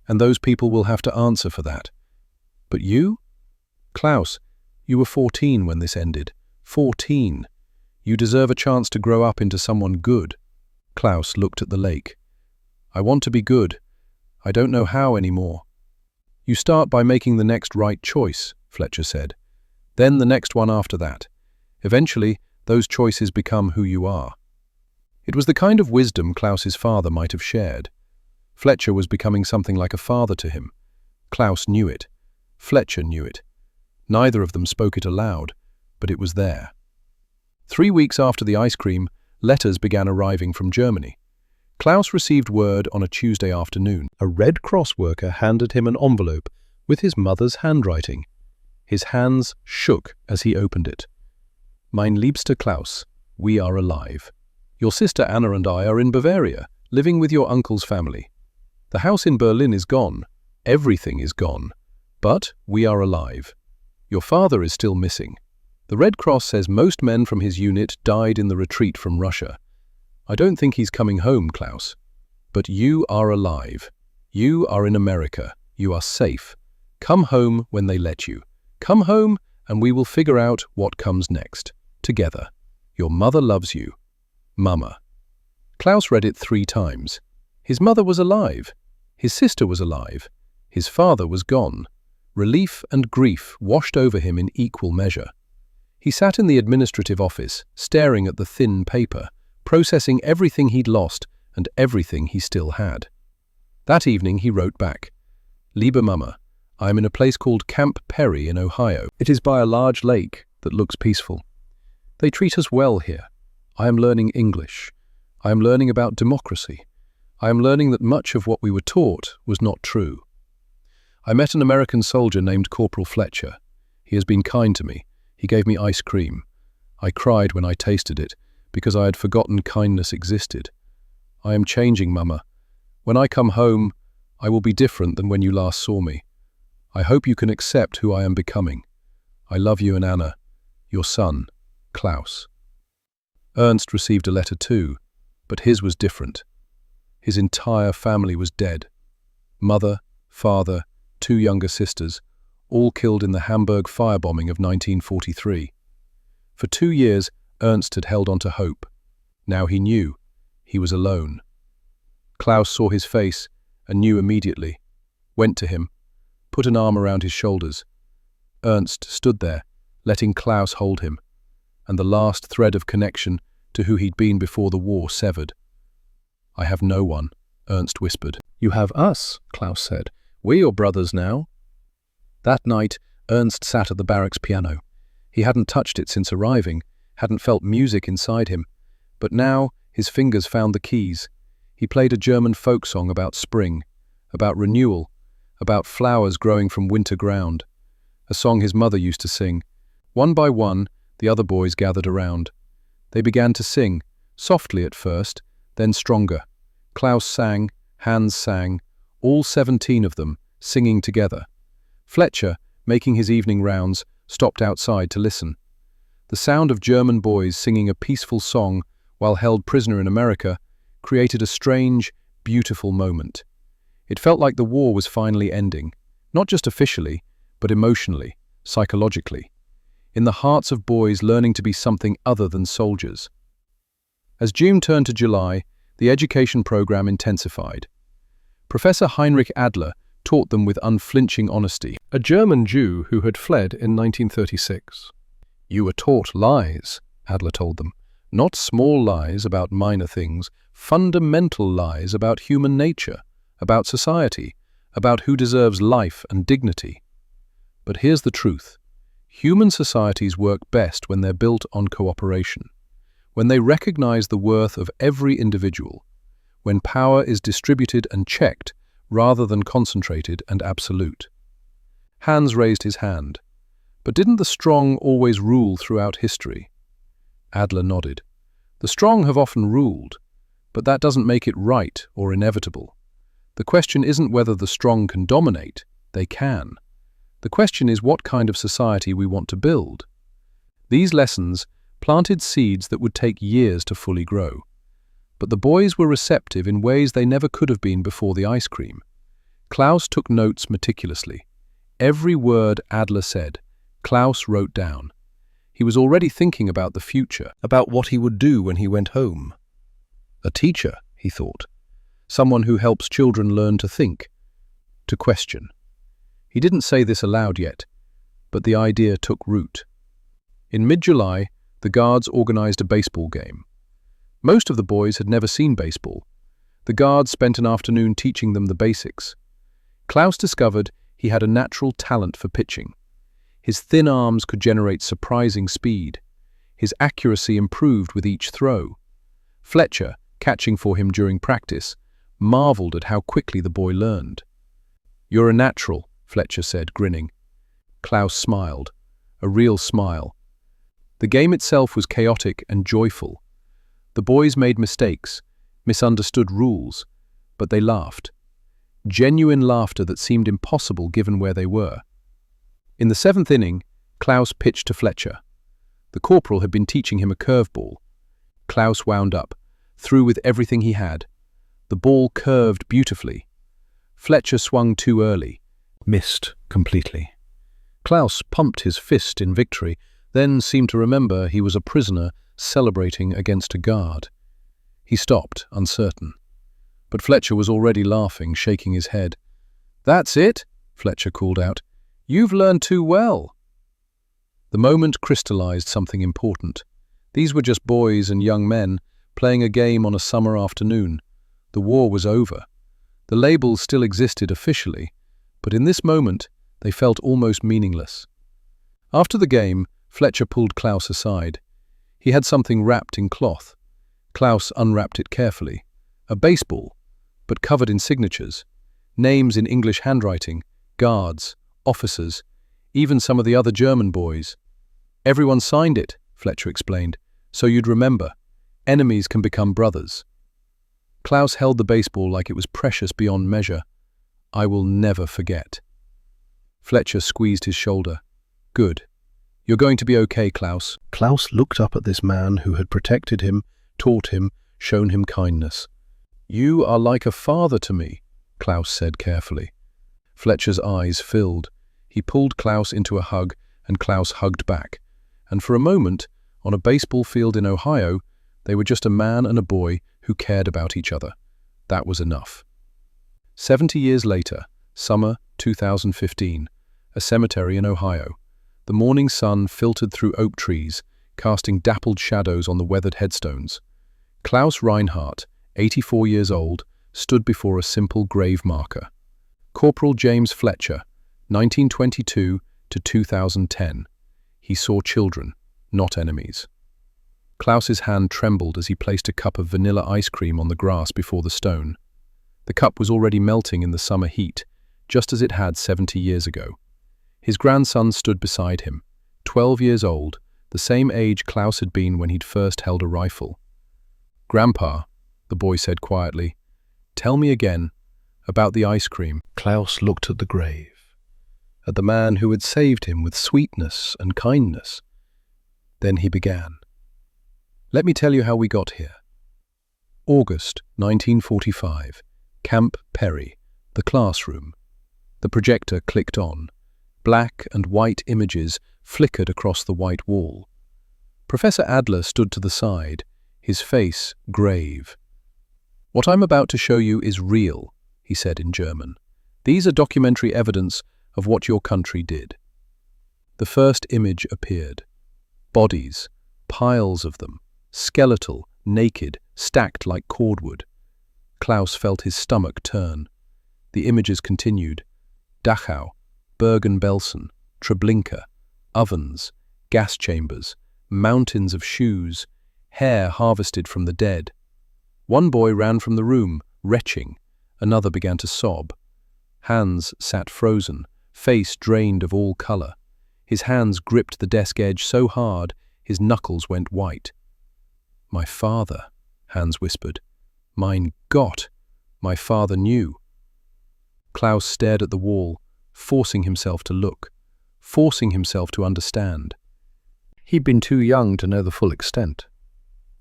and those people will have to answer for that. But you? Klaus, you were 14 when this ended. 14. You deserve a chance to grow up into someone good. Klaus looked at the lake. I want to be good. I don't know how anymore. You start by making the next right choice, Fletcher said. Then the next one after that. Eventually, those choices become who you are. It was the kind of wisdom Klaus's father might have shared. Fletcher was becoming something like a father to him. Klaus knew it. Fletcher knew it. Neither of them spoke it aloud, but it was there. 3 weeks after the ice cream, letters began arriving from Germany. Klaus received word on a Tuesday afternoon. A Red Cross worker handed him an envelope with his mother's handwriting. His hands shook as he opened it. Mein liebster Klaus, we are alive. Your sister Anna and I are in Bavaria, living with your uncle's family. The house in Berlin is gone. Everything is gone. But we are alive. Your father is still missing. The Red Cross says most men from his unit died in the retreat from Russia. I don't think he's coming home, Klaus. But you are alive. You are in America. You are safe. Come home when they let you. Come home and we will figure out what comes next. Together. Your mother loves you. Mama. Klaus read it 3 times. His mother was alive. His sister was alive. His father was gone. Relief and grief washed over him in equal measure. He sat in the administrative office, staring at the thin paper, processing everything he'd lost and everything he still had. That evening he wrote back, Liebe Mama, I am in a place called Camp Perry in Ohio. It is by a large lake that looks peaceful. They treat us well here. I am learning English. I am learning about democracy. I am learning that much of what we were taught was not true. I met an American soldier named Corporal Fletcher. He has been kind to me. He gave me ice cream. I cried when I tasted it, because I had forgotten kindness existed. I am changing, Mama. When I come home, I will be different than when you last saw me. I hope you can accept who I am becoming. I love you and Anna. Your son, Klaus. Ernst received a letter too, but his was different. His entire family was dead. Mother, father, 2 younger sisters, all killed in the Hamburg firebombing of 1943. For 2 years, Ernst had held on to hope. Now he knew. He was alone. Klaus saw his face and knew immediately. Went to him, put an arm around his shoulders. Ernst stood there, letting Klaus hold him, and the last thread of connection to who he'd been before the war severed. I have no one, Ernst whispered. You have us, Klaus said. We're your brothers now. That night, Ernst sat at the barracks piano. He hadn't touched it since arriving, hadn't felt music inside him, but now his fingers found the keys. He played a German folk song about spring, about renewal, about flowers growing from winter ground, a song his mother used to sing. One by one, the other boys gathered around. They began to sing, softly at first, then stronger. Klaus sang, Hans sang, all 17 of them, singing together. Fletcher, making his evening rounds, stopped outside to listen. The sound of German boys singing a peaceful song while held prisoner in America created a strange, beautiful moment. It felt like the war was finally ending, not just officially, but emotionally, psychologically, in the hearts of boys learning to be something other than soldiers. As June turned to July, the education program intensified. Professor Heinrich Adler taught them with unflinching honesty, a German Jew who had fled in 1936. You were taught lies, Adler told them, not small lies about minor things, fundamental lies about human nature, about society, about who deserves life and dignity. But here's the truth. Human societies work best when they're built on cooperation, when they recognize the worth of every individual, when power is distributed and checked rather than concentrated and absolute. Hans raised his hand. But didn't the strong always rule throughout history? Adler nodded. The strong have often ruled, but that doesn't make it right or inevitable. The question isn't whether the strong can dominate. They can. The question is what kind of society we want to build. These lessons planted seeds that would take years to fully grow. but the boys were receptive in ways they never could have been before the ice cream. Klaus took notes meticulously. Every word Adler said, Klaus wrote down. He was already thinking about the future, about what he would do when he went home. A teacher, he thought. Someone who helps children learn to think, to question. He didn't say this aloud yet, but the idea took root. In mid-July, the guards organized a baseball game. Most of the boys had never seen baseball. The guards spent an afternoon teaching them the basics. Klaus discovered he had a natural talent for pitching. His thin arms could generate surprising speed. His accuracy improved with each throw. Fletcher, catching for him during practice, marveled at how quickly the boy learned. "You're a natural," Fletcher said, grinning. Klaus smiled, a real smile. The game itself was chaotic and joyful. The boys made mistakes, misunderstood rules, but they laughed. Genuine laughter that seemed impossible given where they were. In the seventh inning, Klaus pitched to Fletcher. The corporal had been teaching him a curveball. Klaus wound up, threw with everything he had. The ball curved beautifully. Fletcher swung too early, missed completely. Klaus pumped his fist in victory, then seemed to remember he was a prisoner celebrating against a guard. He stopped, uncertain. But Fletcher was already laughing, shaking his head. "That's it," Fletcher called out. "You've learned too well." The moment crystallized something important. These were just boys and young men playing a game on a summer afternoon. The war was over. The labels still existed officially, but in this moment they felt almost meaningless. After the game, Fletcher pulled Klaus aside. He had something wrapped in cloth. Klaus unwrapped it carefully. A baseball, but covered in signatures. Names in English handwriting, guards, officers, even some of the other German boys. "Everyone signed it," Fletcher explained, "so you'd remember. Enemies can become brothers." Klaus held the baseball like it was precious beyond measure. "I will never forget." Fletcher squeezed his shoulder. "Good. You're going to be okay, Klaus." Klaus looked up at this man who had protected him, taught him, shown him kindness. "You are like a father to me," Klaus said carefully. Fletcher's eyes filled. He pulled Klaus into a hug, and Klaus hugged back. And for a moment, on a baseball field in Ohio, they were just a man and a boy who cared about each other. That was enough. 70 years later, summer 2015, a cemetery in Ohio. The morning sun filtered through oak trees, casting dappled shadows on the weathered headstones. Klaus Reinhardt, 84 years old, stood before a simple grave marker. Corporal James Fletcher, 1922 to 2010. He saw children, not enemies. Klaus's hand trembled as he placed a cup of vanilla ice cream on the grass before the stone. The cup was already melting in the summer heat, just as it had 70 years ago. His grandson stood beside him, 12 years old, the same age Klaus had been when he'd first held a rifle. "Grandpa," the boy said quietly, "tell me again about the ice cream." Klaus looked at the grave, at the man who had saved him with sweetness and kindness. Then he began. "Let me tell you how we got here. August 1945, Camp Perry, the classroom. The projector clicked on. Black and white images flickered across the white wall. Professor Adler stood to the side, his face grave. "What I'm about to show you is real," he said in German. "These are documentary evidence of what your country did." The first image appeared. Bodies, piles of them, skeletal, naked, stacked like cordwood. Klaus felt his stomach turn. The images continued. Dachau, Bergen-Belsen, Treblinka, ovens, gas chambers, mountains of shoes, hair harvested from the dead. One boy ran from the room, retching. Another began to sob. Hans sat frozen, face drained of all color. His hands gripped the desk edge so hard, his knuckles went white. "My father," Hans whispered. "Mein Gott, my father knew." Klaus stared at the wall, forcing himself to look, forcing himself to understand. He'd been too young to know the full extent.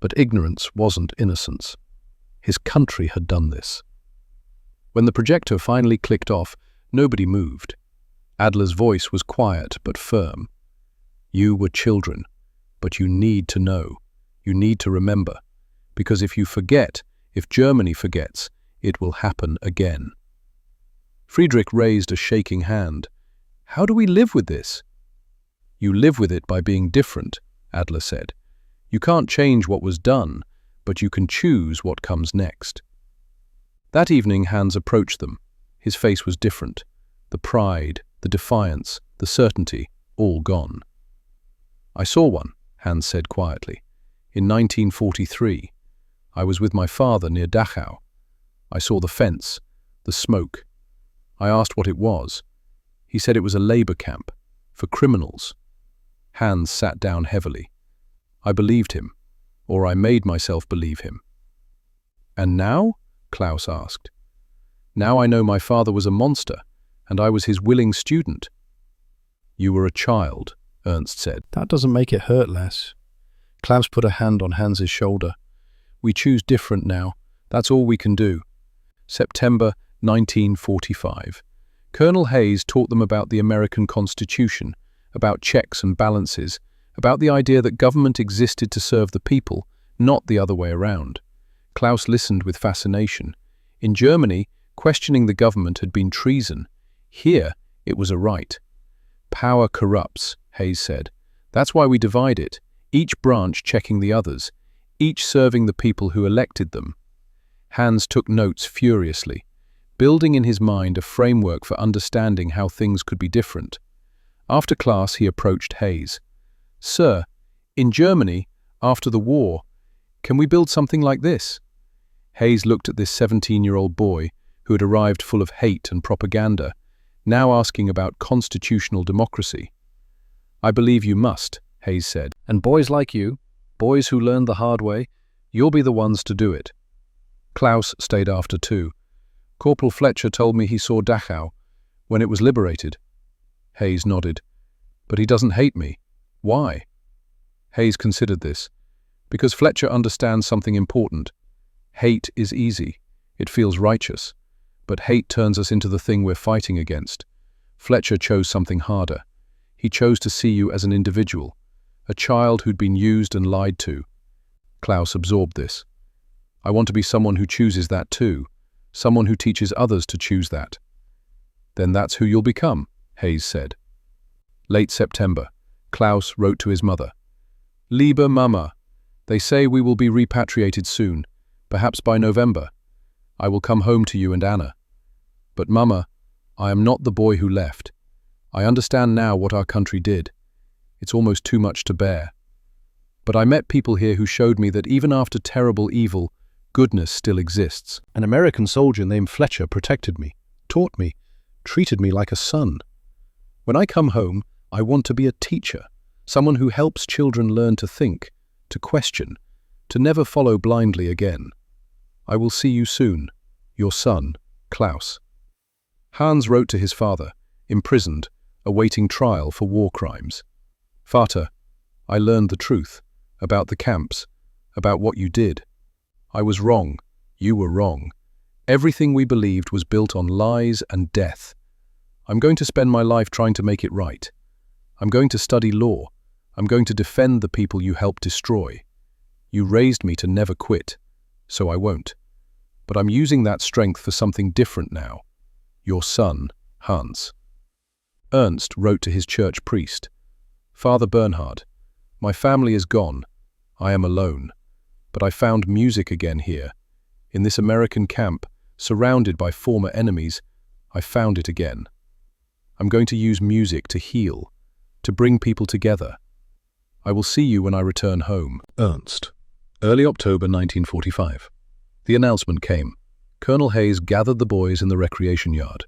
But ignorance wasn't innocence. His country had done this. When the projector finally clicked off, nobody moved. Adler's voice was quiet but firm. You were children, but you need to know. You need to remember. Because if you forget, if Germany forgets, it will happen again. Friedrich raised a shaking hand. How do we live with this? You live with it by being different, Adler said. You can't change what was done, but you can choose what comes next. That evening Hans approached them. His face was different. The pride, the defiance, the certainty, all gone. I saw one, Hans said quietly. In 1943, I was with my father near Dachau. I saw the fence, the smoke. I asked what it was. He said it was a labor camp, for criminals. Hans sat down heavily. I believed him, or I made myself believe him. And now? Klaus asked. Now I know my father was a monster, and I was his willing student. You were a child, Ernst said. That doesn't make it hurt less. Klaus put a hand on Hans's shoulder. We choose different now. That's all we can do. September 1945. Colonel Hayes taught them about the American Constitution, about checks and balances, about the idea that government existed to serve the people, not the other way around. Klaus listened with fascination. In Germany, questioning the government had been treason. Here, it was a right. Power corrupts, Hayes said. That's why we divide it, each branch checking the others, each serving the people who elected them. Hans took notes furiously, building in his mind a framework for understanding how things could be different. After class, he approached Hayes. Sir, in Germany, after the war, can we build something like this? Hayes looked at this 17-year-old boy who had arrived full of hate and propaganda, now asking about constitutional democracy. I believe you must, Hayes said. And boys like you, boys who learned the hard way, you'll be the ones to do it. Klaus stayed after too. Corporal Fletcher told me he saw Dachau when it was liberated. Hayes nodded. But he doesn't hate me. Why? Hayes considered this. Because Fletcher understands something important. Hate is easy. It feels righteous. But hate turns us into the thing we're fighting against. Fletcher chose something harder. He chose to see you as an individual, a child who'd been used and lied to. Klaus absorbed this. I want to be someone who chooses that too, someone who teaches others to choose that. Then that's who you'll become, Hayes said. Late September, Klaus wrote to his mother. Liebe Mama, they say we will be repatriated soon, perhaps by November. I will come home to you and Anna. But Mama, I am not the boy who left. I understand now what our country did. It's almost too much to bear. But I met people here who showed me that even after terrible evil, goodness still exists. An American soldier named Fletcher protected me, taught me, treated me like a son. When I come home, I want to be a teacher, someone who helps children learn to think, to question, to never follow blindly again. I will see you soon. Your son, Klaus. Hans wrote to his father, imprisoned, awaiting trial for war crimes. Vater, I learned the truth, about the camps, about what you did. I was wrong. You were wrong. Everything we believed was built on lies and death. I'm going to spend my life trying to make it right. I'm going to study law. I'm going to defend the people you helped destroy. You raised me to never quit, so I won't. But I'm using that strength for something different now. Your son, Hans. Ernst wrote to his church priest. Father Bernhard, my family is gone. I am alone. But I found music again here. In this American camp, surrounded by former enemies, I found it again. I'm going to use music to heal, to bring people together. I will see you when I return home. Ernst. Early October 1945. The announcement came. Colonel Hayes gathered the boys in the recreation yard.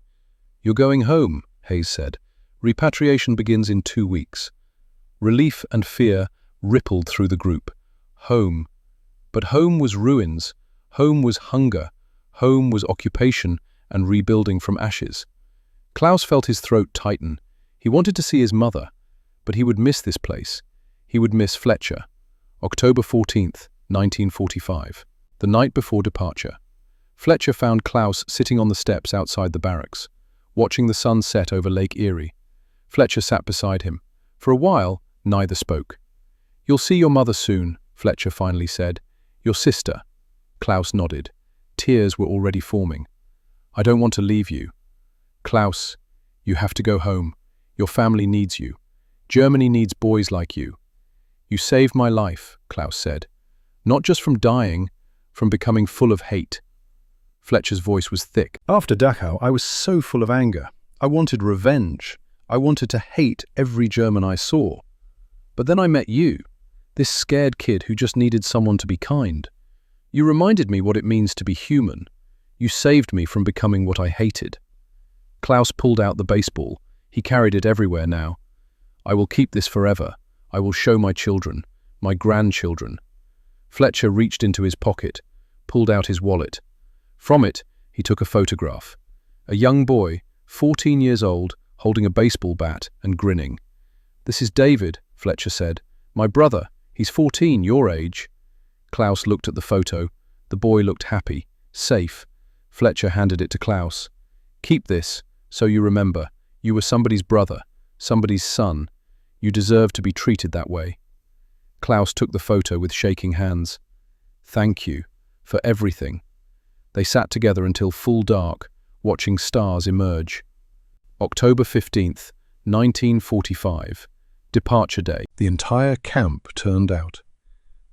You're going home, Hayes said. Repatriation begins in 2 weeks. Relief and fear rippled through the group. Home. But home was ruins. Home was hunger. Home was occupation and rebuilding from ashes. Klaus felt his throat tighten. He wanted to see his mother, but he would miss this place. He would miss Fletcher. October 14th, 1945. The night before departure, Fletcher found Klaus sitting on the steps outside the barracks, watching the sun set over Lake Erie. Fletcher sat beside him. For a while, neither spoke. "You'll see your mother soon," Fletcher finally said. "Your sister." Klaus nodded. Tears were already forming. "I don't want to leave you." "Klaus, you have to go home. Your family needs you. Germany needs boys like you." "You saved my life," Klaus said. "Not just from dying, from becoming full of hate." Fletcher's voice was thick. After Dachau, I was so full of anger. I wanted revenge. I wanted to hate every German I saw. But then I met you, this scared kid who just needed someone to be kind. You reminded me what it means to be human. You saved me from becoming what I hated. Klaus pulled out the baseball. He carried it everywhere now. "I will keep this forever. I will show my children, my grandchildren." Fletcher reached into his pocket, pulled out his wallet. From it, he took a photograph. A young boy, 14 years old, holding a baseball bat and grinning. "This is David," Fletcher said. "My brother. He's 14, your age." Klaus looked at the photo. The boy looked happy, safe. Fletcher handed it to Klaus. "Keep this, so you remember. You were somebody's brother, somebody's son. You deserve to be treated that way." Klaus took the photo with shaking hands. "Thank you for everything." They sat together until full dark, watching stars emerge. October 15th, 1945. Departure day. The entire camp turned out.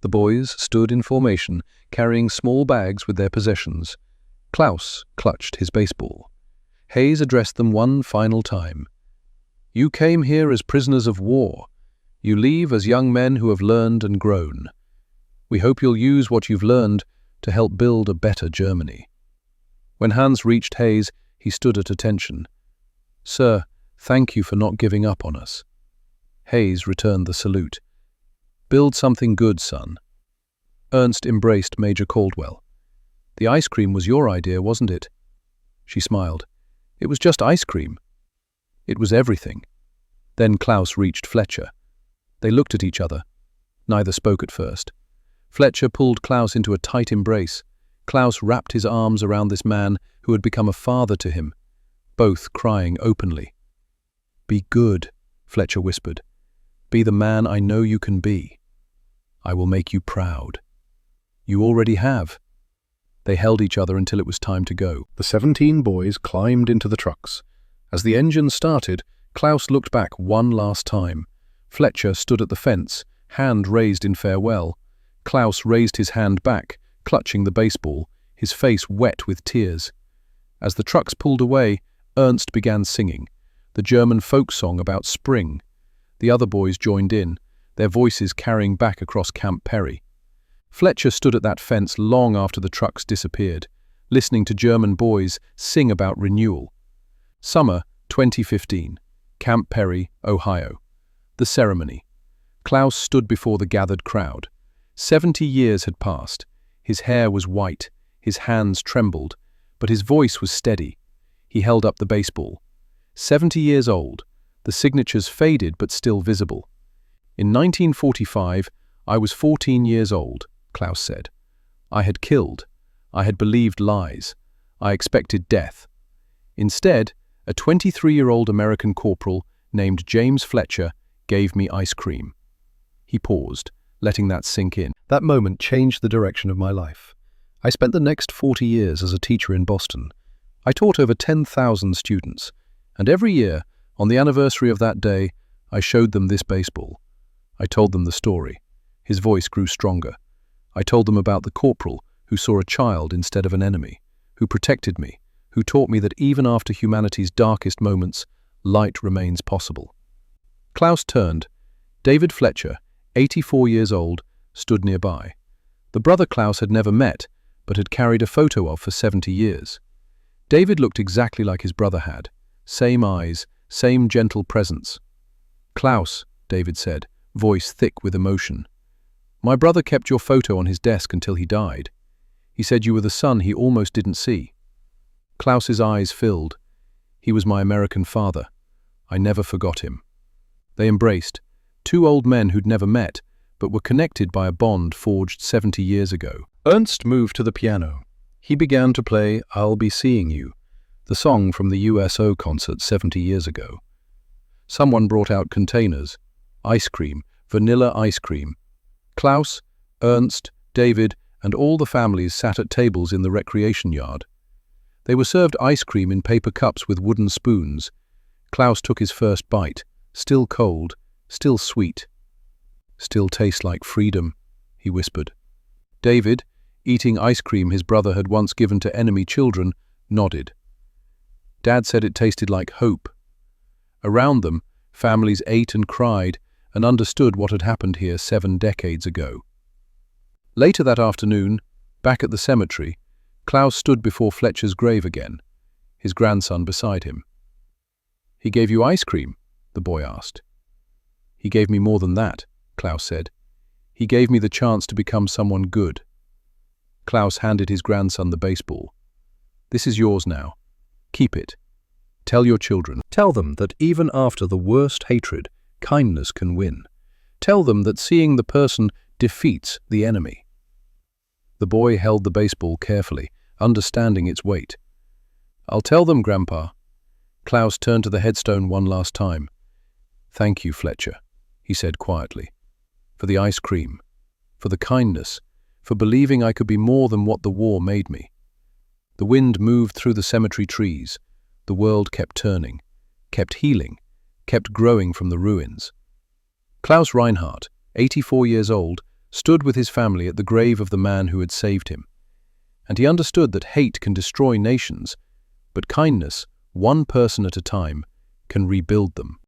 The boys stood in formation, carrying small bags with their possessions. Klaus clutched his baseball. Hayes addressed them one final time. "You came here as prisoners of war. You leave as young men who have learned and grown. We hope you'll use what you've learned to help build a better Germany." When Hans reached Hayes, he stood at attention. "Sir, thank you for not giving up on us." Hayes returned the salute. "Build something good, son." Ernst embraced Major Caldwell. "The ice cream was your idea, wasn't it?" She smiled. "It was just ice cream." "It was everything." Then Klaus reached Fletcher. They looked at each other. Neither spoke at first. Fletcher pulled Klaus into a tight embrace. Klaus wrapped his arms around this man who had become a father to him, both crying openly. "Be good," Fletcher whispered. "Be the man I know you can be. I will make you proud. You already have." They held each other until it was time to go. The 17 boys climbed into the trucks. As the engine started, Klaus looked back one last time. Fletcher stood at the fence, hand raised in farewell. Klaus raised his hand back, clutching the baseball, his face wet with tears. As the trucks pulled away, Ernst began singing, the German folk song about spring. The other boys joined in, their voices carrying back across Camp Perry. Fletcher stood at that fence long after the trucks disappeared, listening to German boys sing about renewal. Summer 2015, Camp Perry, Ohio. The ceremony. Klaus stood before the gathered crowd. 70 years had passed. His hair was white, his hands trembled, but his voice was steady. He held up the baseball. 70 years old, the signatures faded but still visible. "In 1945, I was 14 years old," Klaus said. "I had killed. I had believed lies. I expected death. Instead, a 23-year-old American corporal named James Fletcher gave me ice cream." He paused, letting that sink in. That moment changed the direction of my life. I spent the next 40 years as a teacher in Boston. I taught over 10,000 students, and every year, on the anniversary of that day, I showed them this baseball. I told them the story. His voice grew stronger. I told them about the corporal who saw a child instead of an enemy, who protected me, who taught me that even after humanity's darkest moments, light remains possible. Klaus turned. David Fletcher, 84 years old, stood nearby. The brother Klaus had never met, but had carried a photo of for 70 years. David looked exactly like his brother had. Same eyes, same gentle presence. "Klaus," David said, voice thick with emotion. "My brother kept your photo on his desk until he died. He said you were the son he almost didn't see." Klaus's eyes filled. "He was my American father. I never forgot him." They embraced, two old men who'd never met, but were connected by a bond forged 70 years ago. Ernst moved to the piano. He began to play I'll Be Seeing You, the song from the USO concert 70 years ago. Someone brought out containers. Ice cream, vanilla ice cream. Klaus, Ernst, David, and all the families sat at tables in the recreation yard. They were served ice cream in paper cups with wooden spoons. Klaus took his first bite, still cold, still sweet. "Still tastes like freedom," he whispered. David, eating ice cream his brother had once given to enemy children, nodded. Dad said it tasted like hope. Around them, families ate and cried and understood what had happened here 7 decades ago. Later that afternoon, back at the cemetery, Klaus stood before Fletcher's grave again, his grandson beside him. "He gave you ice cream?" the boy asked. "He gave me more than that," Klaus said. "He gave me the chance to become someone good." Klaus handed his grandson the baseball. "This is yours now. Keep it. Tell your children. Tell them that even after the worst hatred, kindness can win. Tell them that seeing the person defeats the enemy." The boy held the baseball carefully, understanding its weight. "I'll tell them, Grandpa." Klaus turned to the headstone one last time. "Thank you, Fletcher," he said quietly, "for the ice cream, for the kindness, for believing I could be more than what the war made me." The wind moved through the cemetery trees. The world kept turning, kept healing, kept growing from the ruins. Klaus Reinhardt, 84 years old, stood with his family at the grave of the man who had saved him. And he understood that hate can destroy nations, but kindness, one person at a time, can rebuild them.